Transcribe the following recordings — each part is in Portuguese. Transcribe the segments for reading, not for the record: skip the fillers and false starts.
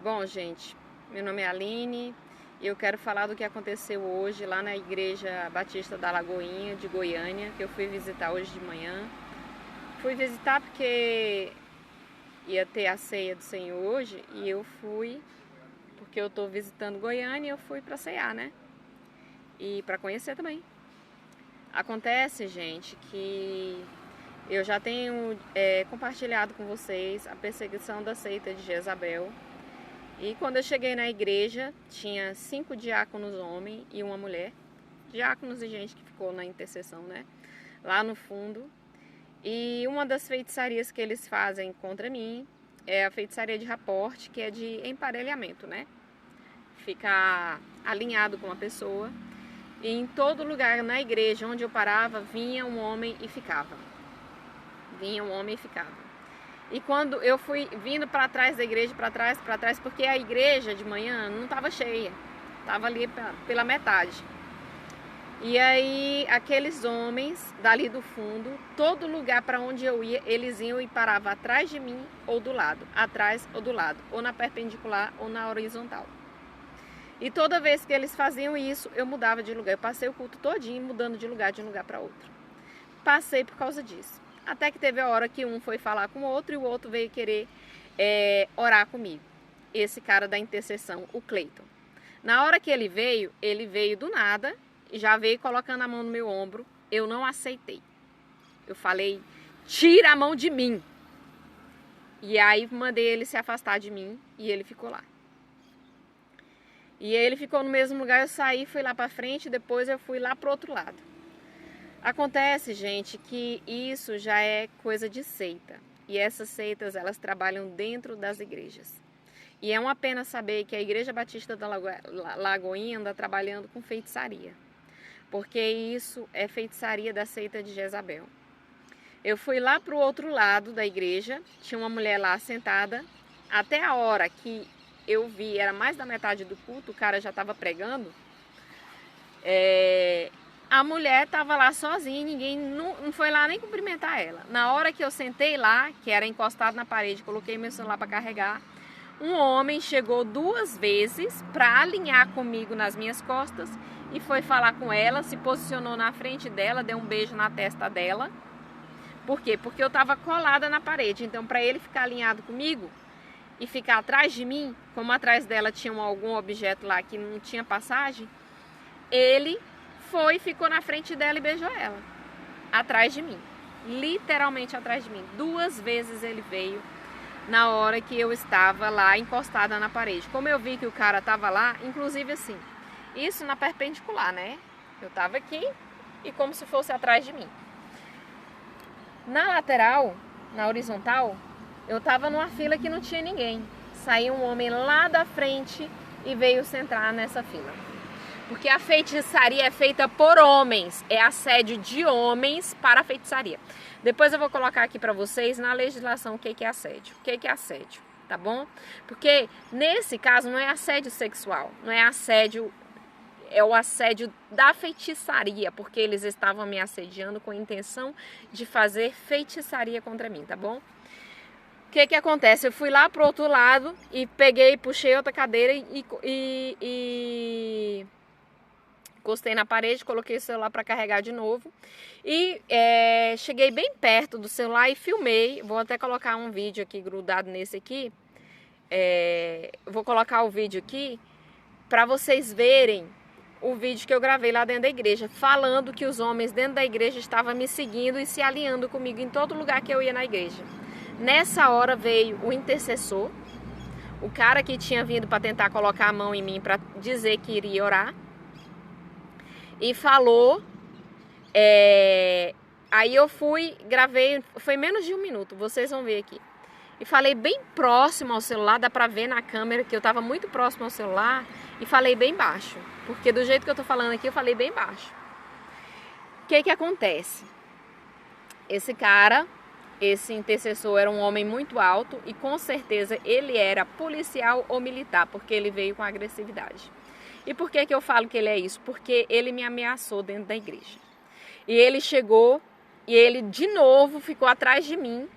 Bom, gente, meu nome é Aline e eu quero falar do que aconteceu hoje lá na Igreja Batista da Lagoinha, de Goiânia, que eu fui visitar hoje de manhã. Fui visitar porque ia ter a ceia do Senhor hoje e eu fui, porque eu estou visitando Goiânia e eu fui para ceiar, né? E para conhecer também. Acontece, gente, que eu já tenho compartilhado com vocês a perseguição da seita de Jezabel. E quando eu cheguei na igreja, tinha 5 diáconos homens e uma mulher. Diáconos e gente que ficou na intercessão, né? Lá no fundo. E uma das feitiçarias que eles fazem contra mim é a feitiçaria de raporte, que é de emparelhamento, né? Ficar alinhado com a pessoa. E em todo lugar na igreja onde eu parava, vinha um homem e ficava. Vinha um homem e ficava. E quando eu fui vindo para trás da igreja, para trás, porque a igreja de manhã não estava cheia, estava ali pela metade. E aí aqueles homens dali do fundo, todo lugar para onde eu ia, eles iam e paravam atrás de mim ou do lado, atrás ou do lado, ou na perpendicular ou na horizontal. E toda vez que eles faziam isso, eu mudava de lugar. Eu passei o culto todinho mudando de lugar para outro. Passei por causa disso. Até que teve a hora que um foi falar com o outro e o outro veio querer orar comigo. Esse cara da intercessão, o Cleiton. Na hora que ele veio do nada e já veio colocando a mão no meu ombro. Eu não aceitei. Eu falei, tira a mão de mim. E aí mandei ele se afastar de mim e ele ficou lá. E ele ficou no mesmo lugar, eu saí, fui lá para frente, depois eu fui lá pro outro lado. Acontece, gente, que isso já é coisa de seita. E essas seitas, elas trabalham dentro das igrejas. E é uma pena saber que a Igreja Batista da Lagoinha anda trabalhando com feitiçaria. Porque isso é feitiçaria da seita de Jezabel. Eu fui lá pro outro lado da igreja, tinha uma mulher lá sentada. Até a hora que eu vi, era mais da metade do culto, o cara já estava pregando. A mulher estava lá sozinha, ninguém não foi lá nem cumprimentar ela. Na hora que eu sentei lá, que era encostado na parede, coloquei meu celular para carregar, um homem chegou 2 vezes para alinhar comigo nas minhas costas e foi falar com ela, se posicionou na frente dela, deu um beijo na testa dela. Por quê? Porque eu estava colada na parede, então para ele ficar alinhado comigo e ficar atrás de mim, como atrás dela tinha algum objeto lá que não tinha passagem, ele foi, ficou na frente dela e beijou ela, atrás de mim, literalmente atrás de mim. 2 vezes ele veio na hora que eu estava lá encostada na parede. Como eu vi que o cara estava lá, inclusive assim, isso na perpendicular, né? Eu estava aqui e como se fosse atrás de mim. Na lateral, na horizontal, eu estava numa fila que não tinha ninguém. Saiu um homem lá da frente e veio sentar nessa fila. Porque a feitiçaria é feita por homens, é assédio de homens para a feitiçaria. Depois eu vou colocar aqui para vocês na legislação o que é assédio. O que é assédio, tá bom? Porque nesse caso não é assédio sexual, não é assédio, é o assédio da feitiçaria, porque eles estavam me assediando com a intenção de fazer feitiçaria contra mim, tá bom? O que acontece? Eu fui lá pro outro lado e peguei, puxei outra cadeira e encostei na parede, coloquei o celular para carregar de novo e cheguei bem perto do celular e filmei. Vou até colocar um vídeo aqui grudado nesse aqui. Vou colocar o vídeo aqui para vocês verem o vídeo que eu gravei lá dentro da igreja, falando que os homens dentro da igreja estavam me seguindo e se alinhando comigo em todo lugar que eu ia na igreja. Nessa hora veio o intercessor, o cara que tinha vindo para tentar colocar a mão em mim para dizer que iria orar, e falou. Aí eu fui, gravei, foi menos de 1 minuto, vocês vão ver aqui. E falei bem próximo ao celular, dá pra ver na câmera que eu tava muito próximo ao celular, e falei bem baixo, porque do jeito que eu tô falando aqui, eu falei bem baixo. O que acontece? Esse cara, esse intercessor era um homem muito alto e com certeza ele era policial ou militar, porque ele veio com agressividade. E por que eu falo que ele é isso? Porque ele me ameaçou dentro da igreja. E ele chegou e ele de novo ficou atrás de mim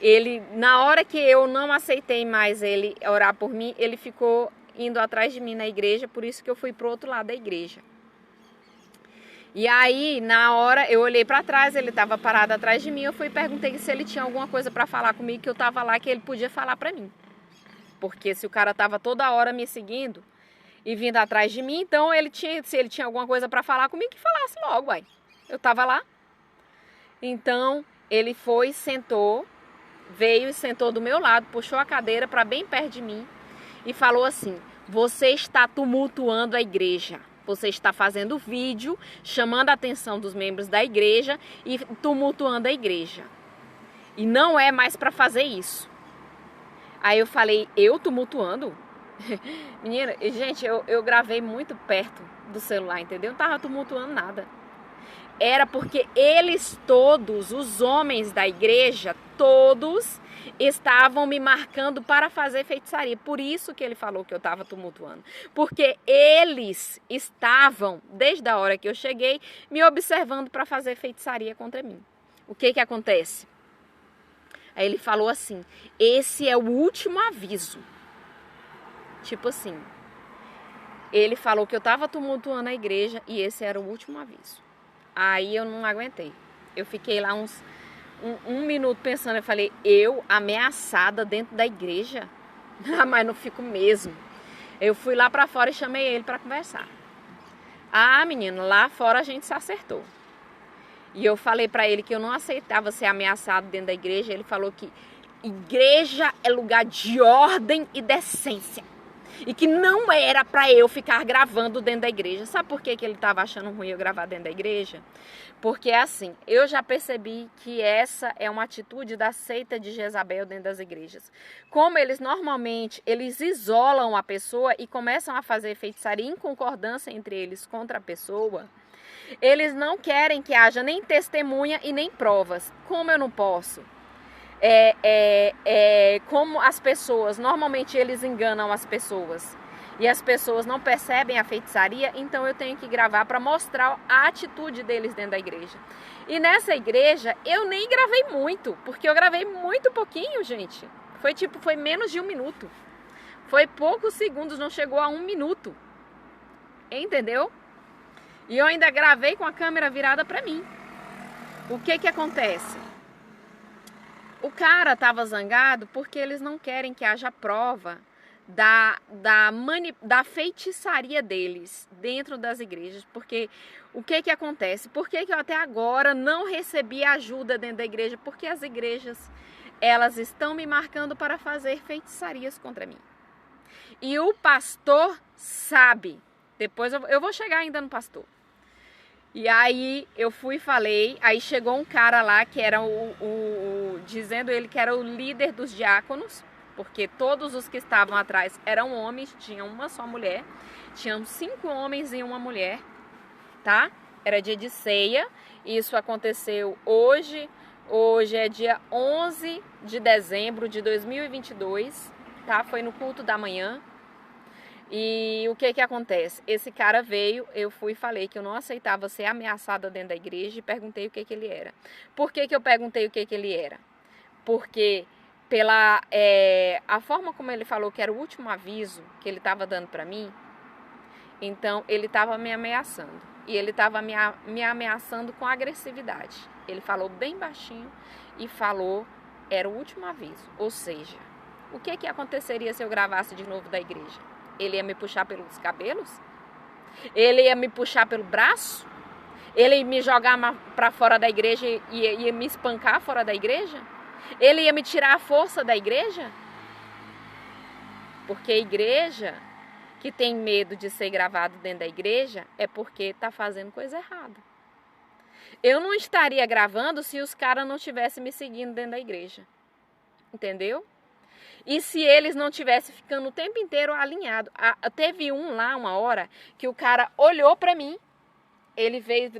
Ele, na hora que eu não aceitei mais ele orar por mim, ele ficou indo atrás de mim na igreja, por isso que eu fui pro outro lado da igreja. E aí, na hora, eu olhei para trás, ele estava parado atrás de mim, eu fui e perguntei se ele tinha alguma coisa para falar comigo, que eu estava lá, que ele podia falar para mim. Porque se o cara estava toda hora me seguindo e vindo atrás de mim, então se ele tinha alguma coisa para falar comigo, que falasse logo, uai. Eu estava lá. Então, ele foi, sentou, veio e sentou do meu lado, puxou a cadeira para bem perto de mim e falou assim: você está tumultuando a igreja. Você está fazendo vídeo, chamando a atenção dos membros da igreja e tumultuando a igreja. E não é mais para fazer isso. Aí eu falei, eu tumultuando? Menina, gente, eu gravei muito perto do celular, entendeu? Não tava tumultuando nada. Era porque eles todos, os homens da igreja, todos estavam me marcando para fazer feitiçaria. Por isso que ele falou que eu estava tumultuando. Porque eles estavam, desde a hora que eu cheguei, me observando para fazer feitiçaria contra mim. O que acontece? Aí ele falou assim, esse é o último aviso. Tipo assim, ele falou que eu estava tumultuando a igreja e esse era o último aviso. Aí eu não aguentei. Eu fiquei lá um minuto pensando, eu falei, eu ameaçada dentro da igreja? Ah, mas não fico mesmo. Eu fui lá pra fora e chamei ele pra conversar. Ah, menino, lá fora a gente se acertou. E eu falei pra ele que eu não aceitava ser ameaçado dentro da igreja. Ele falou que igreja é lugar de ordem e decência. E que não era pra eu ficar gravando dentro da igreja. Sabe por que ele estava achando ruim eu gravar dentro da igreja? Porque assim, eu já percebi que essa é uma atitude da seita de Jezabel dentro das igrejas. Como eles normalmente, eles isolam a pessoa e começam a fazer feitiçaria em concordância entre eles contra a pessoa, eles não querem que haja nem testemunha e nem provas. Como eu não posso? Como as pessoas, normalmente eles enganam as pessoas e as pessoas não percebem a feitiçaria, então eu tenho que gravar para mostrar a atitude deles dentro da igreja. E nessa igreja eu nem gravei muito, porque eu gravei muito pouquinho, gente. Foi menos de 1 minuto. Foi poucos segundos, não chegou a 1 minuto. Entendeu? E eu ainda gravei com a câmera virada para mim. O que acontece? O cara estava zangado porque eles não querem que haja prova da feitiçaria deles dentro das igrejas. Porque o que acontece? Por que eu até agora não recebi ajuda dentro da igreja? Porque as igrejas, elas estão me marcando para fazer feitiçarias contra mim. E o pastor sabe. Depois eu vou chegar ainda no pastor. E aí eu fui e falei, aí chegou um cara lá que era dizendo ele que era o líder dos diáconos, porque todos os que estavam atrás eram homens, tinha uma só mulher, tinham 5 homens e uma mulher, tá? Era dia de ceia, isso aconteceu hoje é dia 11 de dezembro de 2022, tá? Foi no culto da manhã. E o que acontece? Esse cara veio, eu fui e falei que eu não aceitava ser ameaçada dentro da igreja e perguntei o que ele era. Por que eu perguntei o que ele era? Porque pela a forma como ele falou que era o último aviso que ele estava dando para mim, então ele estava me ameaçando. E ele estava me ameaçando com agressividade. Ele falou bem baixinho e falou, era o último aviso. Ou seja, o que aconteceria se eu gravasse de novo da igreja? Ele ia me puxar pelos cabelos? Ele ia me puxar pelo braço? Ele ia me jogar para fora da igreja e ia me espancar fora da igreja? Ele ia me tirar a força da igreja? Porque a igreja que tem medo de ser gravado dentro da igreja é porque está fazendo coisa errada. Eu não estaria gravando se os caras não estivessem me seguindo dentro da igreja. Entendeu? E se eles não tivessem ficando o tempo inteiro alinhado. Teve uma hora, que o cara olhou pra mim, ele veio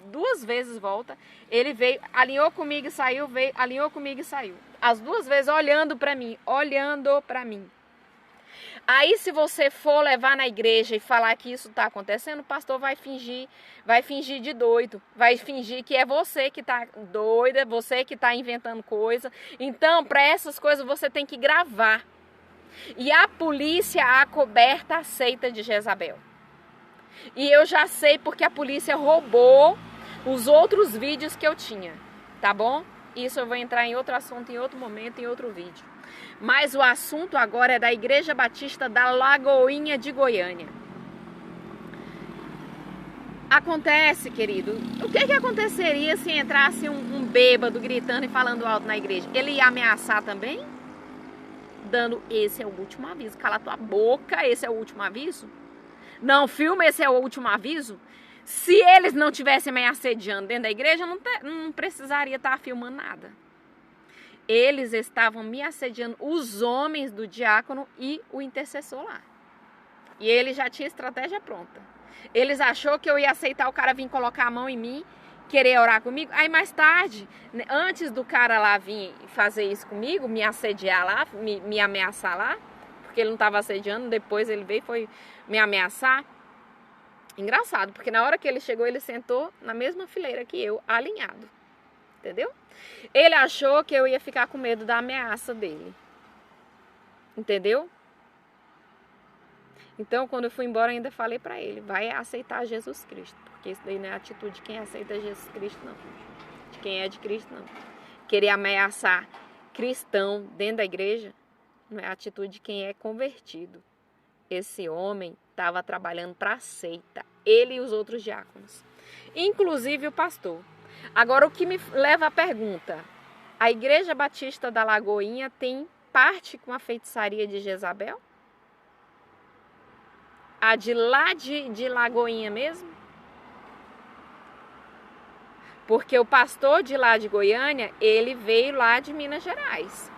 2 vezes volta, ele veio, alinhou comigo e saiu, alinhou comigo e saiu. As 2 vezes olhando pra mim. Aí se você for levar na igreja e falar que isso está acontecendo, o pastor vai fingir de doido, vai fingir que é você que está doida, você que está inventando coisa. Então, para essas coisas você tem que gravar. E a polícia acoberta a seita de Jezabel. E eu já sei porque a polícia roubou os outros vídeos que eu tinha, tá bom? Isso eu vou entrar em outro assunto, em outro momento, em outro vídeo. Mas o assunto agora é da Igreja Batista da Lagoinha de Goiânia. Acontece, querido, o que aconteceria se entrasse um bêbado gritando e falando alto na igreja? Ele ia ameaçar também? Dando, esse é o último aviso. Cala tua boca, esse é o último aviso? Não filma, esse é o último aviso? Se eles não tivessem me assediando dentro da igreja, não precisaria estar filmando nada. Eles estavam me assediando, os homens do diácono e o intercessor lá. E ele já tinha estratégia pronta. Eles achou que eu ia aceitar o cara vir colocar a mão em mim, querer orar comigo. Aí mais tarde, antes do cara lá vir fazer isso comigo, me assediar lá, me ameaçar lá, porque ele não estava assediando, depois ele veio e foi me ameaçar. Engraçado, porque na hora que ele chegou, ele sentou na mesma fileira que eu, alinhado. Entendeu? Ele achou que eu ia ficar com medo da ameaça dele. Entendeu? Então, quando eu fui embora, eu ainda falei pra ele, vai aceitar Jesus Cristo. Porque isso daí não é a atitude de quem aceita Jesus Cristo, não. De quem é de Cristo, não. Querer ameaçar cristão dentro da igreja não é a atitude de quem é convertido. Esse homem estava trabalhando para a seita. Ele e os outros diáconos. Inclusive o pastor. Agora, o que me leva à pergunta. A Igreja Batista da Lagoinha tem parte com a feitiçaria de Jezabel? A de lá de Lagoinha mesmo? Porque o pastor de lá de Goiânia, ele veio lá de Minas Gerais.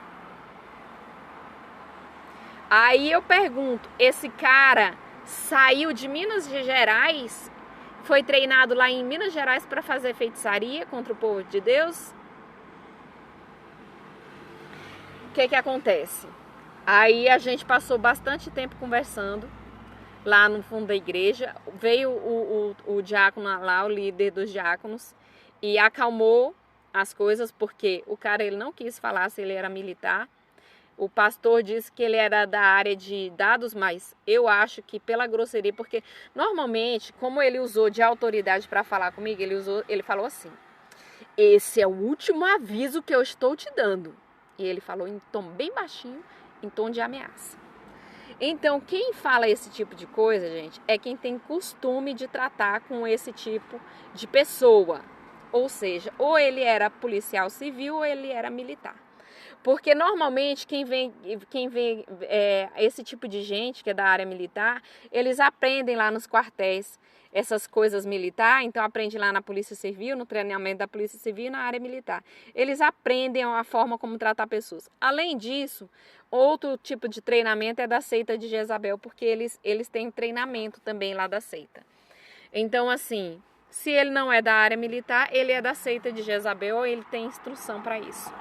Aí eu pergunto, esse cara saiu de Minas Gerais, foi treinado lá em Minas Gerais para fazer feitiçaria contra o povo de Deus? O que acontece? Aí a gente passou bastante tempo conversando lá no fundo da igreja. Veio o diácono lá, o líder dos diáconos, e acalmou as coisas, porque o cara ele não quis falar se ele era militar. O pastor disse que ele era da área de dados, mas eu acho que pela grosseria, porque normalmente, como ele usou de autoridade para falar comigo, ele falou assim, esse é o último aviso que eu estou te dando. E ele falou em tom bem baixinho, em tom de ameaça. Então, quem fala esse tipo de coisa, gente, é quem tem costume de tratar com esse tipo de pessoa. Ou seja, ou ele era policial civil ou ele era militar. Porque normalmente quem vê esse tipo de gente que é da área militar, eles aprendem lá nos quartéis essas coisas militares, então aprende lá na Polícia Civil, no treinamento da Polícia Civil e na área militar. Eles aprendem a forma como tratar pessoas. Além disso, outro tipo de treinamento é da seita de Jezabel, porque eles têm treinamento também lá da seita. Então, assim, se ele não é da área militar, ele é da seita de Jezabel, ele tem instrução para isso.